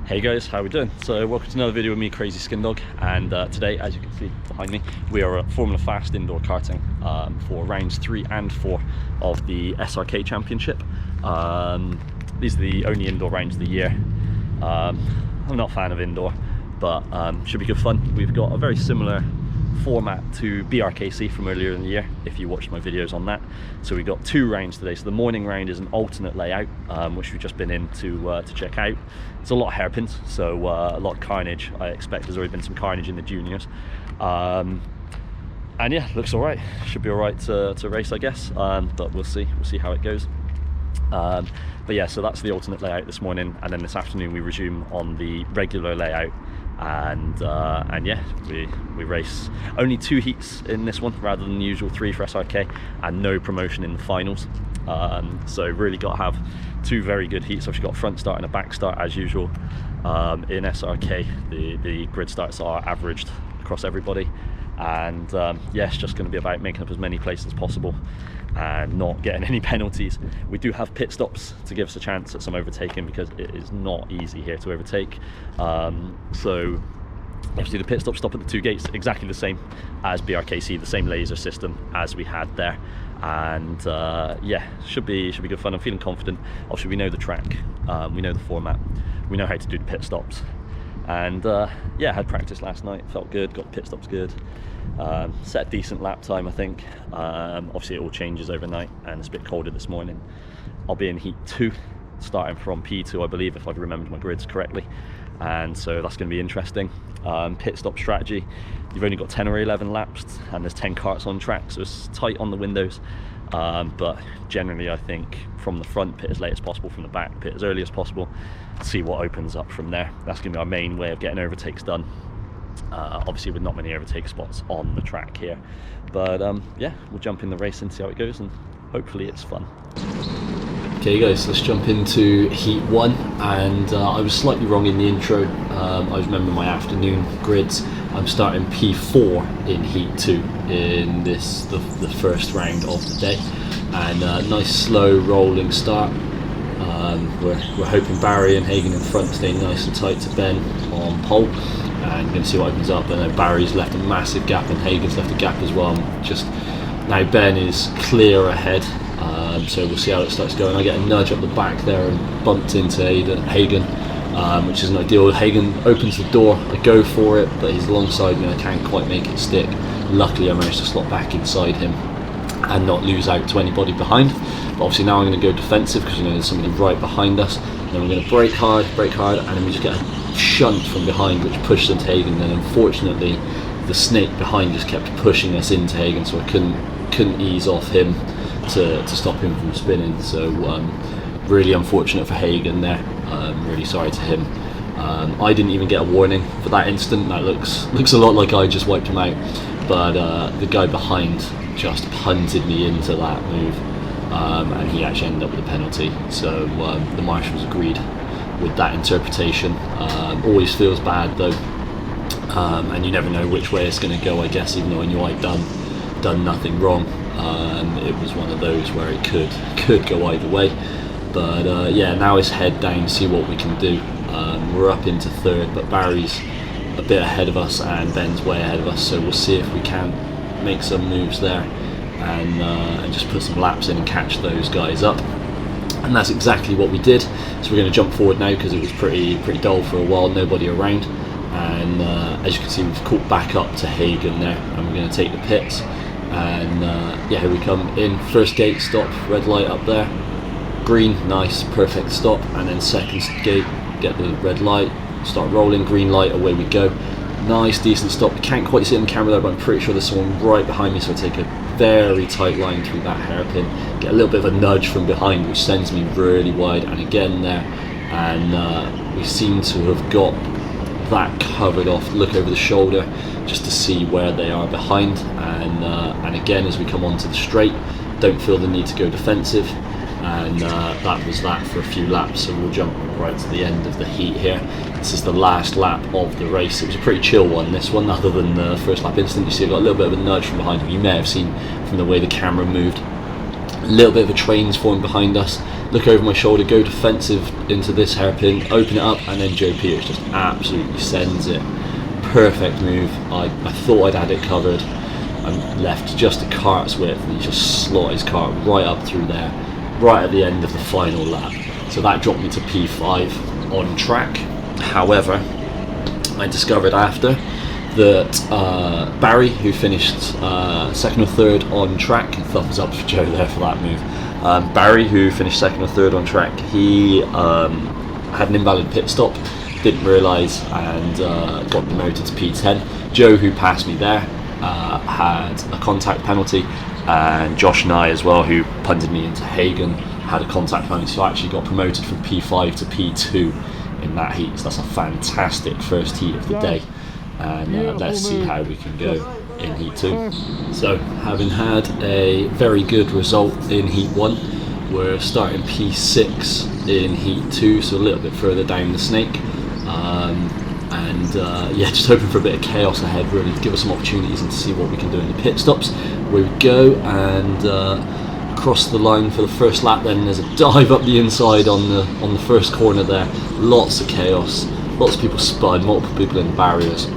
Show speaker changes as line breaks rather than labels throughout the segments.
Hey guys, how we doing? So welcome to another video with me, Crazy Skin Dog, and today, as you can see behind me, we are at Formula Fast indoor karting for rounds 3 and 4 of the SRK Championship. These are the only indoor rounds of the year. I'm not a fan of indoor, but should be good fun. We've got a very similar format to BRKC from earlier in the year, if you watched my videos on that. So we got 2 rounds today. So the morning round is an alternate layout, which we've just been in to check out. It's a lot of hairpins, so a lot of carnage. I expect there's already been some carnage in the juniors. And yeah, looks all right. Should be all right to race, I guess. But we'll see how it goes. But yeah, so that's the alternate layout this morning, and then this afternoon we resume on the regular layout. And yeah, we race only 2 heats in this one rather than the usual 3 for SRK, and no promotion in the finals. So really got to have 2 very good heats. I've got a front start and a back start as usual. In SRK, the grid starts are averaged across everybody, and yeah, it's just going to be about making up as many places as possible and not getting any penalties. We do have pit stops to give us a chance at some overtaking, because it is not easy here to overtake. So obviously the pit stops stop at the 2 gates, exactly the same as BRKC, the same laser system as we had there. And yeah, should be good fun. I'm feeling confident. Obviously we know the track, we know the format, we know how to do the pit stops. And yeah, had practice last night, felt good, got the pit stops good, set a decent lap time I think. Obviously it all changes overnight and it's a bit colder this morning. I'll be in heat 2, starting from P2 I believe, if I've remembered my grids correctly, and so that's going to be interesting. Pit stop strategy, you've only got 10 or 11 laps and there's 10 karts on track, so it's tight on the windows. But generally I think from the front, pit as late as possible, from the back, pit as early as possible, see what opens up from there. That's going to be our main way of getting overtakes done, obviously with not many overtake spots on the track here. But yeah, we'll jump in the race and see how it goes, and hopefully it's fun. Okay guys, let's jump into heat 1, and I was slightly wrong in the intro. I remember my afternoon grids. I'm starting P4 in heat 2 in the first round of the day, and nice slow rolling start. We're hoping Barry and Hagen in front stay nice and tight to Ben on pole, and going to see what opens up. And then Barry's left a massive gap and Hagen's left a gap as well. Just now Ben is clear ahead, so we'll see how it starts going. I get a nudge up the back there and bumped into Hagen, which isn't ideal. Hagen opens the door, I go for it, but he's alongside me, I can't quite make it stick. Luckily I managed to slot back inside him and not lose out to anybody behind. But obviously now I'm going to go defensive, because we know there's somebody right behind us. And then we're going to brake hard, and then we just get a shunt from behind which pushes into Hagen. And then unfortunately the snake behind just kept pushing us into Hagen, so I couldn't ease off him to stop him from spinning. So really unfortunate for Hagen there. Really sorry to him. I didn't even get a warning for that instant. That looks a lot like I just wiped him out, but the guy behind just punted me into that move, and he actually ended up with a penalty. So the marshals agreed with that interpretation. Always feels bad though, and you never know which way it's going to go, I guess, even though I knew I'd done nothing wrong. It was one of those where it could go either way. But yeah, now it's head down, see what we can do. We're up into 3rd, but Barry's a bit ahead of us and Ben's way ahead of us, so we'll see if we can make some moves there and just put some laps in and catch those guys up. And that's exactly what we did. So we're going to jump forward now, because it was pretty dull for a while, nobody around. And as you can see, we've caught back up to Hagen there, and we're going to take the pits. And yeah, here we come in. First gate stop, red light up there, green, nice, perfect stop. And then second gate, get the red light, start rolling, green light, away we go. Nice, decent stop. You can't quite see it in the camera there, but I'm pretty sure there's someone right behind me, so I take a very tight line through that hairpin, get a little bit of a nudge from behind, which sends me really wide, and again there, and we seem to have got that covered off. Look over the shoulder just to see where they are behind, and again as we come onto the straight, don't feel the need to go defensive. And that was that for a few laps, so we'll jump right to the end of the heat here. This is the last lap of the race. It was a pretty chill one, this one, other than the first lap incident. You see I got a little bit of a nudge from behind him. You may have seen from the way the camera moved. A little bit of a train's forming behind us. Look over my shoulder, go defensive into this hairpin, open it up, and then Joe Peters just absolutely sends it. Perfect move. I thought I'd had it covered. I'm left just a cart's width, and he just slot his cart right up through there, right at the end of the final lap. So that dropped me to P5 on track. However, I discovered after that Barry, who finished second or third on track, thumbs up for Joe there for that move. Barry, who finished second or third on track, he had an invalid pit stop, didn't realise, and got promoted to P10. Joe, who passed me there, had a contact penalty, and Josh and I as well, who punted me into Hagen, had a contact penalty, so I actually got promoted from P5 to P2 in that heat. So that's a fantastic first heat of the day, and let's see how we can go in heat 2. So having had a very good result in heat 1, we're starting P6 in heat 2, so a little bit further down the snake. Yeah, just hoping for a bit of chaos ahead, really, to give us some opportunities and to see what we can do in the pit stops. We go and cross the line for the first lap. Then there's a dive up the inside on the first corner there. Lots of chaos, lots of people spun, multiple people in the barriers.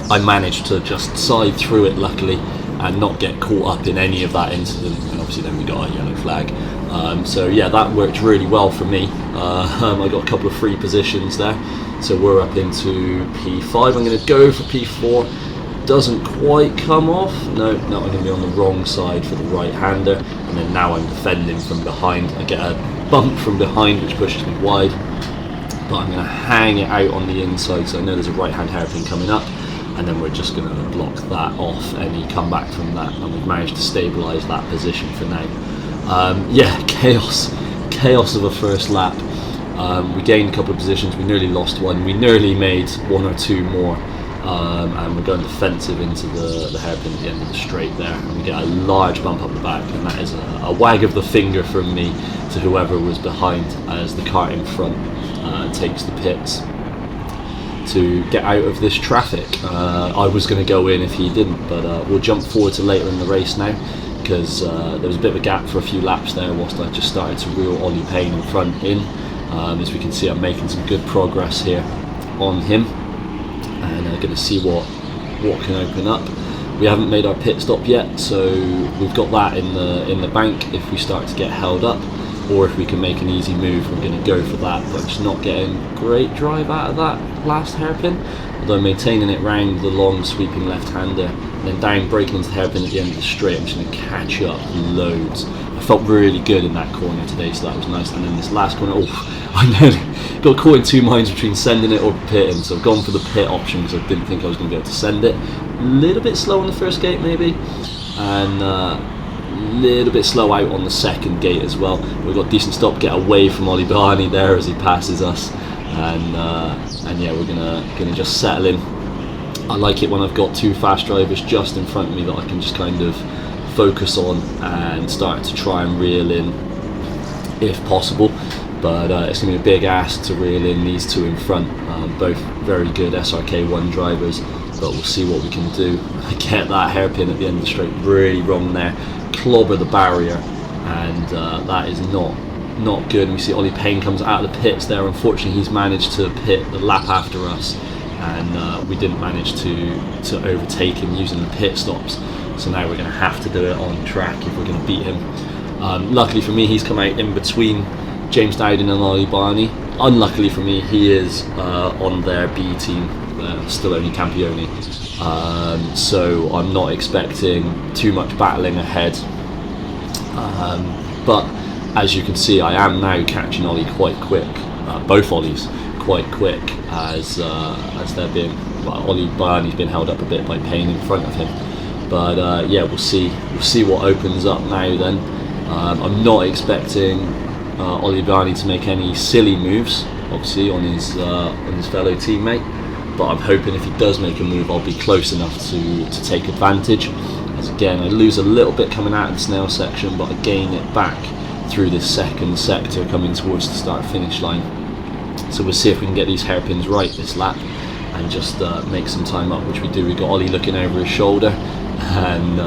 I managed to just side through it, luckily, and not get caught up in any of that incident. And obviously then we got a yellow flag. So yeah, that worked really well for me. I got a couple of free positions there. So we're up into P5. I'm going to go for P4. Doesn't quite come off. No, I'm going to be on the wrong side for the right-hander. And then now I'm defending from behind. I get a bump from behind, which pushes me wide. But I'm going to hang it out on the inside, so I know there's a right-hand hairpin coming up. And then we're just going to block that off, any comeback from that. And we've managed to stabilise that position for now. Yeah, chaos of a first lap. We gained a couple of positions, we nearly lost one, we nearly made one or two more, and we're going defensive into the hairpin at the end of the straight there, and we get a large bump up the back, and that is a wag of the finger from me to whoever was behind as the car in front takes the pits to get out of this traffic. I was going to go in if he didn't, but we'll jump forward to later in the race now, because there was a bit of a gap for a few laps there whilst I just started to reel Ollie Payne in front in. As we can see, I'm making some good progress here on him, and going to see what can open up. We haven't made our pit stop yet, so we've got that in the bank if we start to get held up, or if we can make an easy move, we're going to go for that. But I'm just not getting great drive out of that last hairpin, although maintaining it round the long sweeping left-hander, and then down braking into the hairpin at the end of the straight. I'm just going to catch up loads. I felt really good in that corner today, so that was nice. And then this last corner, I nearly got caught in two minds between sending it or pitting, so I've gone for the pit option because I didn't think I was going to be able to send it. A little bit slow on the first gate maybe, and a little bit slow out on the second gate as well. We've got a decent stop, get away from Ollie Barney there as he passes us, and yeah, we're gonna just settle in. I like it when I've got two fast drivers just in front of me that I can just kind of focus on and start to try and reel in if possible. But it's going to be a big ask to reel in these two in front, both very good SRK1 drivers, but we'll see what we can do. I get that hairpin at the end of the straight really wrong there, clobber the barrier, and that is not good. And we see Ollie Payne comes out of the pits there. Unfortunately, he's managed to pit the lap after us, and we didn't manage to overtake him using the pit stops. So now we're going to have to do it on track if we're going to beat him. Luckily for me, he's come out in between James Dowden and Ollie Barney. Unluckily for me, he is on their B team, still only Campione. So I'm not expecting too much battling ahead. But as you can see, I am now catching Ollie quite quick, both Ollies quite quick, as they're being, well, Ollie Barney's been held up a bit by Payne in front of him. But yeah, we'll see what opens up now then. I'm not expecting Ollie Barney to make any silly moves, obviously, on his fellow teammate, but I'm hoping if he does make a move, I'll be close enough to take advantage. As again, I lose a little bit coming out of the snail section, but I gain it back through this second sector coming towards the start finish line. So we'll see if we can get these hairpins right this lap and just make some time up, which we do. We got Ollie looking over his shoulder, and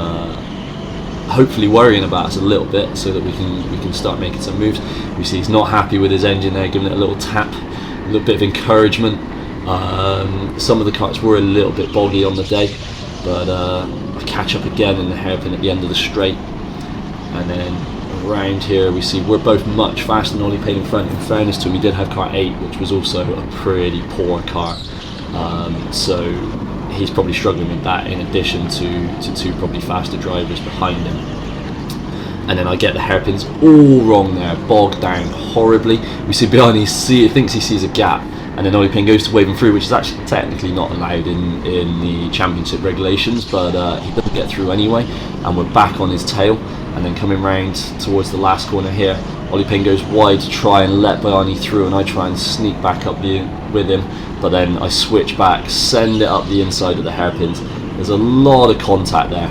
hopefully worrying about us a little bit, so that we can start making some moves. We see he's not happy with his engine there, giving it a little tap, a little bit of encouragement. Some of the karts were a little bit boggy on the day, but I catch up again in the hairpin at the end of the straight, and then around here we see we're both much faster than Ollie Payne in front. In fairness to him, he did have car 8, which was also a pretty poor car, so he's probably struggling with that, in addition to 2 probably faster drivers behind him. And then I get the hairpins all wrong there, bogged down horribly. We see behind, he thinks he sees a gap, and then Ollie Payne goes to wave him through, which is actually technically not allowed in the championship regulations, but he doesn't get through anyway, and we're back on his tail. And then coming round towards the last corner here, Ollie Payne goes wide to try and let Bayani through, and I try and sneak back up with him, but then I switch back, send it up the inside of the hairpins. There's a lot of contact there.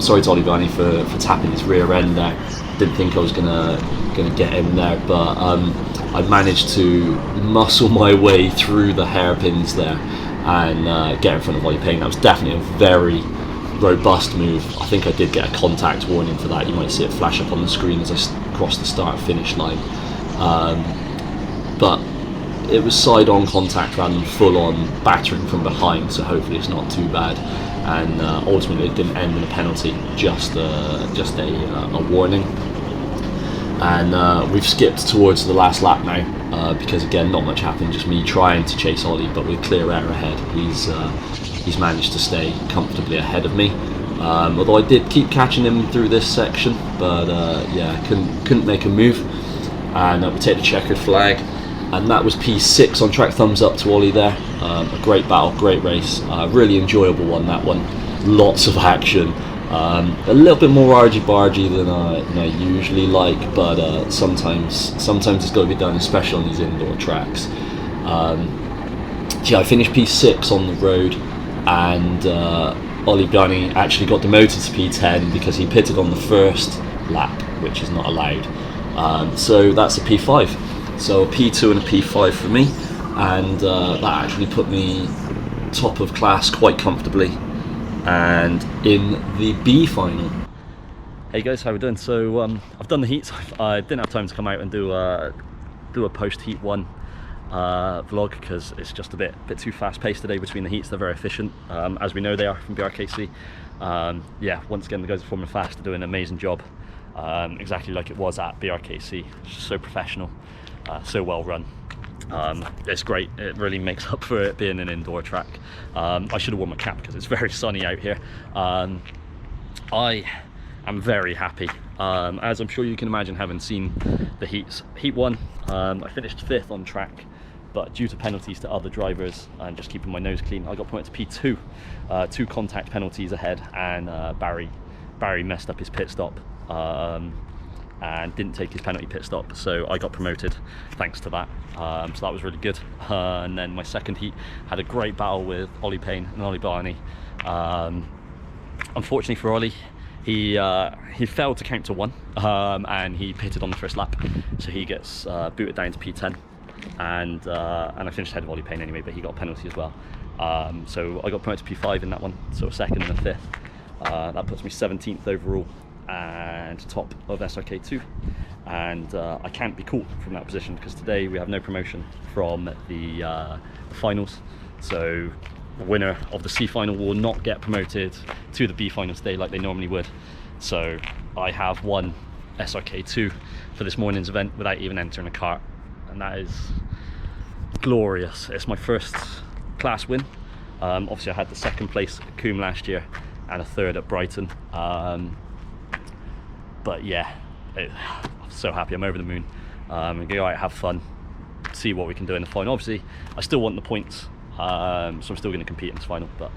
Sorry to Ollie Bayani for tapping his rear end there. Didn't think I was gonna get him there, but I managed to muscle my way through the hairpins there and get in front of Ollie Payne. That was definitely a very robust move. I think I did get a contact warning for that. You might see it flash up on the screen as I crossed the start-finish line. But it was side-on contact rather than full-on battering from behind, so hopefully it's not too bad. And ultimately it didn't end in a penalty, just a warning. And we've skipped towards the last lap now, because again not much happened, just me trying to chase Ollie, but with clear air ahead. He's managed to stay comfortably ahead of me, although I did keep catching him through this section, but yeah, couldn't make a move. And we take the checkered flag, and that was P6 on track. Thumbs up to Ollie there. A great battle, great race, really enjoyable one, that one. Lots of action, a little bit more argy-bargy than I usually like, but sometimes it's got to be done, especially on these indoor tracks. Yeah, I finished P6 on the road, and Ollie Bayani actually got demoted to P10 because he pitted on the first lap, which is not allowed. So that's a P5. So a P2 and a P5 for me, and that actually put me top of class quite comfortably, and in the B final.
Hey guys, how we doing? So I've done the heats. I didn't have time to come out and do a post heat 1 vlog because it's just a bit too fast paced today between the heats. They're very efficient, as we know they are from BRKC. Yeah, once again the guys at Formula Fast are doing an amazing job, exactly like it was at BRKC. It's just so professional, so well run. It's great. It really makes up for it being an indoor track. I should have worn my cap because it's very sunny out here. I am very happy, as I'm sure you can imagine, having seen the heats. Heat 1, I finished 5th on track, but due to penalties to other drivers and just keeping my nose clean, I got promoted to P2. 2 contact penalties ahead, and Barry messed up his pit stop and didn't take his penalty pit stop, so I got promoted thanks to that. So that was really good. And then my second heat had a great battle with Ollie Payne and Ollie Bayani. Unfortunately for Ollie, he failed to count to 1, and he pitted on the first lap, so he gets booted down to P10, and I finished ahead of Ollie Payne anyway, but he got a penalty as well. So I got promoted to P5 in that one, so a 2nd and a 5th. That puts me 17th overall and top of SRK2, and I can't be caught from that position because today we have no promotion from the finals, so the winner of the C final will not get promoted to the B final today like they normally would. So I have won SRK2 for this morning's event without even entering a kart, and that is glorious. It's my first class win. Obviously I had the 2nd place at Coombe last year and a 3rd at Brighton, but yeah, I'm so happy. I'm over the moon. Go out, have fun, see what we can do in the final. Obviously I still want the points, so I'm still going to compete in this final, but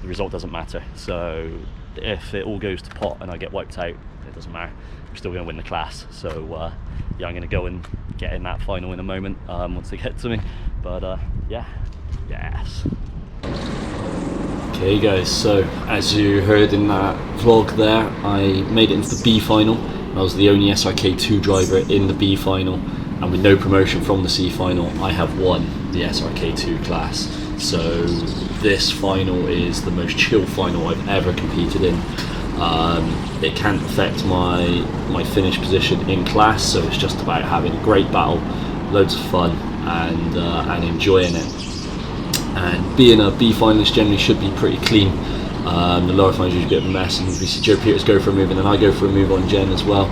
the result doesn't matter. So if it all goes to pot and I get wiped out, it doesn't matter. I'm still going to win the class. So yeah, I'm going to go and get in that final in a moment, once they get to me. But yeah, yes.
Okay guys, so as you heard in that vlog there, I made it into the B final. I was the only SRK2 driver in the B final, and with no promotion from the C final, I have won the SRK2 class. So this final is the most chill final I've ever competed in. It can't affect my finish position in class, so it's just about having a great battle, loads of fun, and enjoying it. And being a B finalist generally should be pretty clean. The lower finals usually a bit of a mess, and we see Joe Peters go for a move, and then I go for a move on Jen as well,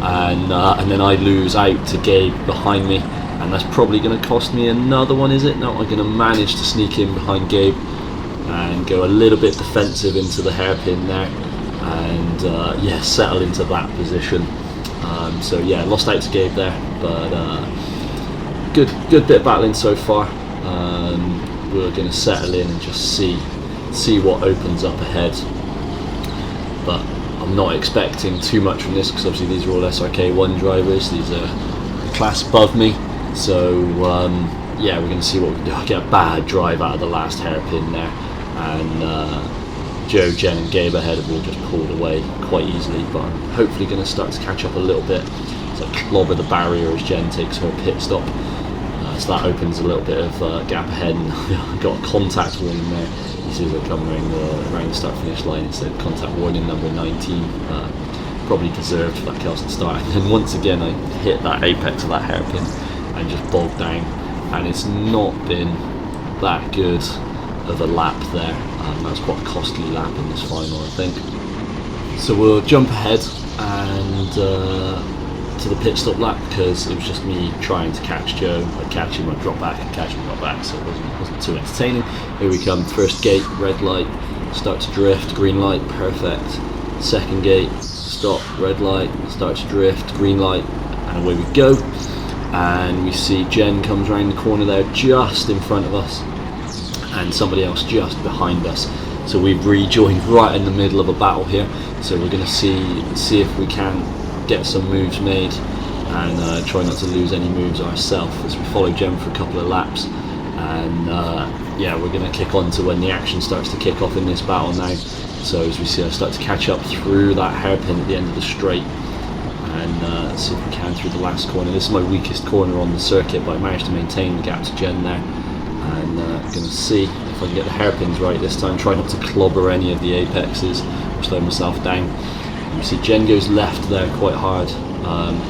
and then I lose out to Gabe behind me, and that's probably going to cost me another one, is it? No, I'm going to manage to sneak in behind Gabe and go a little bit defensive into the hairpin there, and yeah, settle into that position. So yeah, lost out to Gabe there, but good bit of battling so far. We're going to settle in and just see what opens up ahead, but I'm not expecting too much from this, because obviously these are all SRK1 drivers. These are a class above me, so yeah, we're going to see what we can do. I get a bad drive out of the last hairpin there, and Joe, Jen and Gabe ahead have all just pulled away quite easily, but I'm hopefully going to start to catch up a little bit. So clobber the barrier as Jen takes her pit stop. So that opens a little bit of gap ahead, and I've got a contact warning there. You see as I come around the start finish line, it said contact warning number 19. Probably deserved for that Kelson start. And then once again I hit that apex of that hairpin and just bogged down, and it's not been that good of a lap there. That was quite a costly lap in this final, I think. So we'll jump ahead and to the pit stop lap, because it was just me trying to catch Joe. I'd catch him, I'd drop back, and catch him, drop back, so it wasn't too entertaining. Here we come, first gate, red light, start to drift, green light, perfect. Second gate, stop, red light, start to drift, green light, and away we go. And we see Jen comes around the corner there just in front of us, and somebody else just behind us. So we've rejoined right in the middle of a battle here, so we're going to see if we can get some moves made and try not to lose any moves ourselves as we follow Jem for a couple of laps. And yeah, we're going to kick on to when the action starts to kick off in this battle now. So as we see her start to catch up through that hairpin at the end of the straight, and see if we can through the last corner. This is my weakest corner on the circuit, but I managed to maintain the gap to Jen there, and going to see if I can get the hairpins right this time. Try not to clobber any of the apexes or slow myself down. You see Jen goes left there quite hard,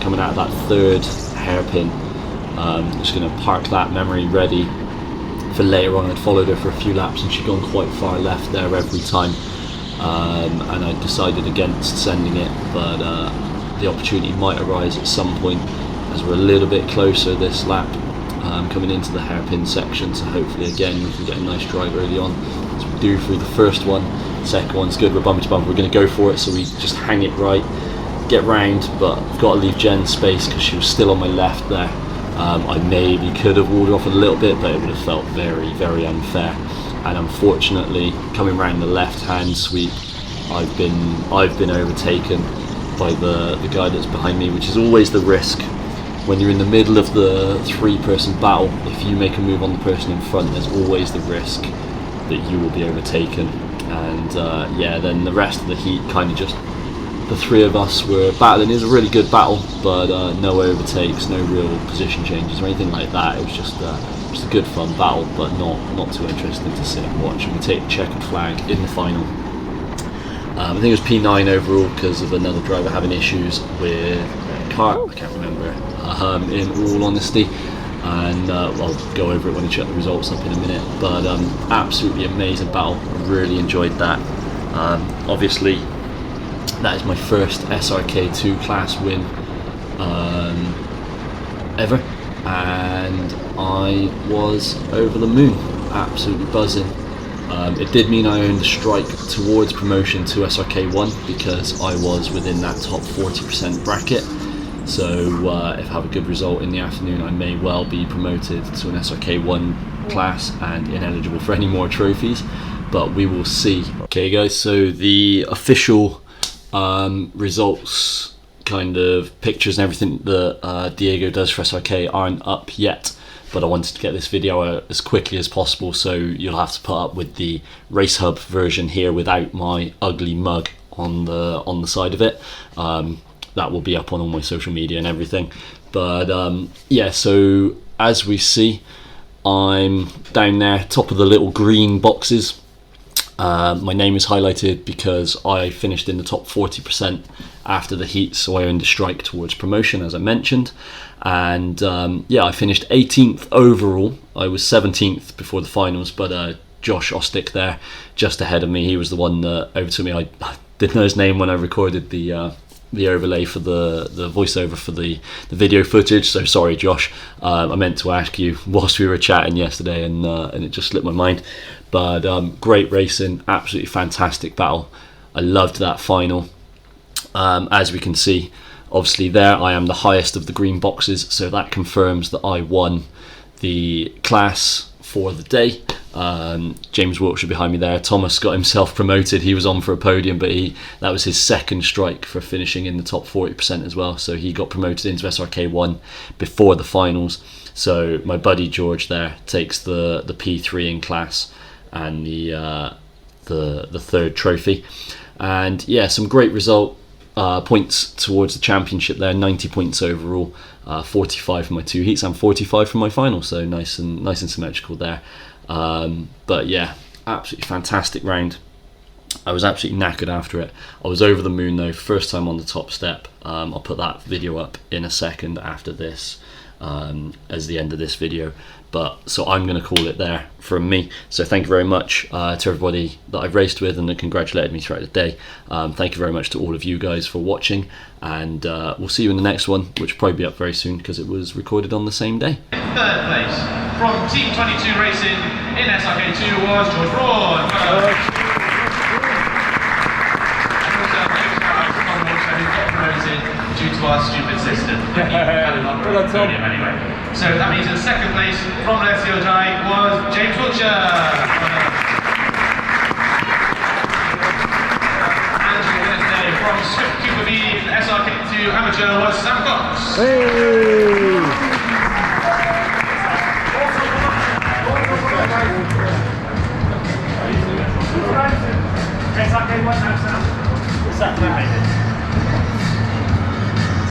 coming out of that third hairpin. Just going to park that memory ready for later on. I'd followed her for a few laps and she'd gone quite far left there every time, and I decided against sending it, but the opportunity might arise at some point as we're a little bit closer this lap, coming into the hairpin section. So hopefully again we can get a nice drive early on, as we do through the first one. Second one's good, we're bumper to bumper, we're going to go for it, so we just hang it right, get round, but I've got to leave Jen space because she was still on my left there. I maybe could have walled off a little bit, but it would have felt very, very unfair. And unfortunately, coming round the left-hand sweep, I've been overtaken by the guy that's behind me, which is always the risk when you're in the middle of the three-person battle. If you make a move on the person in front, there's always the risk that you will be overtaken. And yeah, then the rest of the heat kind of just, the three of us were battling. It was a really good battle, but no overtakes, no real position changes or anything like that. It was just a good fun battle, but not too interesting to sit and watch. And we take the checkered flag in the final. I think it was P9 overall because of another driver having issues with a car. I can't remember, in all honesty. And I'll go over it when I check the results up in a minute. But absolutely amazing battle. I really enjoyed that. Obviously, that is my first SRK2 class win ever, and I was over the moon, absolutely buzzing. It did mean I earned a strike towards promotion to SRK1 because I was within that top 40% bracket. So if I have a good result in the afternoon, I may well be promoted to an SRK1 class and ineligible for any more trophies, but we will see. Okay guys, so the official results, kind of pictures and everything that Diego does for SRK aren't up yet, but I wanted to get this video out as quickly as possible, so you'll have to put up with the Race Hub version here without my ugly mug on the side of it. That will be up on all my social media and everything. But yeah, so as we see, I'm down there, top of the little green boxes. My name is highlighted because I finished in the top 40% after the heat, so I earned a strike towards promotion, as I mentioned. And yeah, I finished 18th overall. I was 17th before the finals, but Josh Ostick there, just ahead of me. He was the one that overtook me. I didn't know his name when I recorded the overlay for the voiceover for the video footage, so sorry Josh. I meant to ask you whilst we were chatting yesterday, and it just slipped my mind. But great racing, absolutely fantastic battle. I loved that final. As we can see, obviously there I am the highest of the green boxes, so that confirms that I won the class for the day. James Wiltshire behind me there. Thomas got himself promoted. He was on for a podium, but that was his second strike for finishing in the top 40% as well. So he got promoted into SRK 1 before the finals. So my buddy George there takes the P3 in class and the third trophy. And yeah, some great result points towards the championship there. 90 points overall. 45 for my 2 heats and 45 for my final. So nice and symmetrical there. But yeah, absolutely fantastic round. I was absolutely knackered after it. I was over the moon though, first time on the top step. I'll put that video up in a second after this, as the end of this video. But so I'm going to call it there from me. So thank you very much to everybody that I've raced with and that congratulated me throughout the day. Thank you very much to all of you guys for watching, and we'll see you in the next one, which will probably be up very soon because it was recorded on the same day.
Third place from Team 22 Racing in SRK2 was George Broad. Due to our stupid system. Anyway. So that means in second place from Rd3 was James Wiltshire. And the winner today from Swift Cooper B in SRK2 Amateur was Sam Cox. Hey. SRK 1 now, Sam.